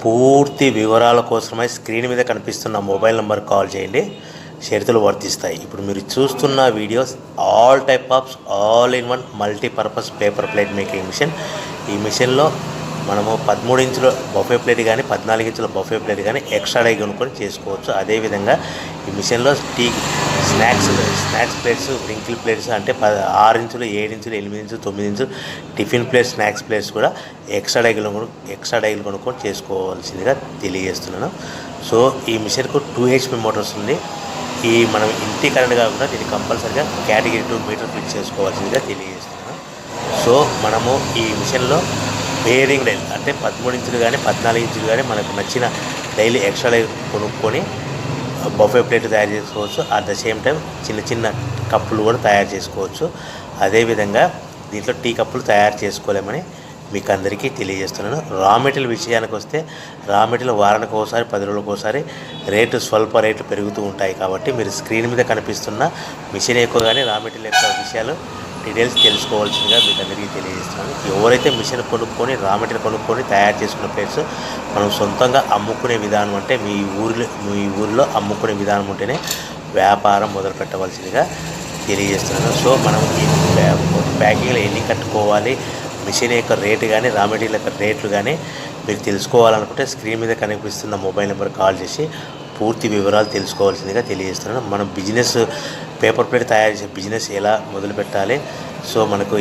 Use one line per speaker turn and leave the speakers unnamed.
పూర్తి వివరాల కోసమై స్క్రీన్ మీద కనిపిస్తున్న మొబైల్ నెంబర్ కాల్ చేయండి. షరతులు వర్తిస్తాయి. ఇప్పుడు మీరు చూస్తున్న videos all type of all in one multipurpose paper plate making machine. ఈ మిషన్లో మనము 13 ఇంచుల బఫే ప్లేట్ కానీ 14 ఇంచుల బఫే ప్లేట్ కానీ ఎక్స్ట్రా డై కొనుక్కొని చేసుకోవచ్చు. అదేవిధంగా ఈ మిషన్లో స్నాక్స్ ప్లేట్స్, రింకిల్ ప్లేట్స్ అంటే 6 ఇంచులు, 7 ఇంచులు, 8 ఇంచులు, 9 ఇంచులు టిఫిన్ ప్లేట్స్, స్నాక్స్ ప్లేట్స్ కూడా ఎక్స్ట్రా డైలు కొనుక్కొని చేసుకోవాల్సిందిగా తెలియజేస్తున్నాను. సో ఈ మిషన్కు 2 HP మోటార్స్ ఉంది. మనం ఇంటి కరెంట్ కాకుండా దీన్ని కంపల్సరీగా కేటగిరీ 2 మీటర్ ఫిట్ చేసుకోవాల్సిందిగా తెలియజేస్తున్నాను. సో మనము ఈ మిషన్లో బేరింగ్ డైల్ అంటే 13 ఇంచులు కానీ 14 ఇంచులు కానీ మనకు నచ్చిన డైలీ ఎక్స్ట్రా డై కొనుక్కొని బఫే ప్లేట్ తయారు చేసుకోవచ్చు. అట్ ద సేమ్ టైం చిన్న చిన్న కప్పులు కూడా తయారు చేసుకోవచ్చు. అదేవిధంగా దీంట్లో టీ కప్పులు తయారు చేసుకోలేమని మీకు అందరికీ తెలియజేస్తున్నాను. రా మెటీరియల్ విషయానికి వస్తే రా మెటీరియల్ వారానికి ఒకసారి 10 రోజులకు ఒకసారి స్వల్ప రేట్లు పెరుగుతూ ఉంటాయి. కాబట్టి మీరు స్క్రీన్ మీద కనిపిస్తున్న మిషన్ ఎక్కువ కానీ రా మెటీరియల్ యొక్క విషయాలు డీటెయిల్స్ తెలుసుకోవాల్సిందిగా మీకు అందరికీ తెలియజేస్తున్నాను. ఎవరైతే మిషన్ కొనుక్కొని రా మెటీరియల్ కొనుక్కొని తయారు చేసుకున్న ప్లేట్స్ మనం సొంతంగా అమ్ముకునే విధానం అంటే మీ ఊరిలో అమ్ముకునే విధానం ఉంటేనే వ్యాపారం మొదలు పెట్టవలసిందిగా తెలియజేస్తున్నాను. సో మనం ఈ ప్యాకింగ్లో ఎన్ని కట్టుకోవాలి, మిషన్ యొక్క రేటు కానీ రా మెటీరియల్ యొక్క రేట్లు కానీ మీరు తెలుసుకోవాలనుకుంటే స్క్రీన్ మీద కనిపిస్తున్న మొబైల్ నెంబర్ కాల్ చేసి పూర్తి వివరాలు తెలుసుకోవాల్సిందిగా తెలియజేస్తున్నాను. మనం పేపర్ ప్లేట్ తయారు చేసే బిజినెస్ ఎలా మొదలు పెట్టాలి, సో మనకు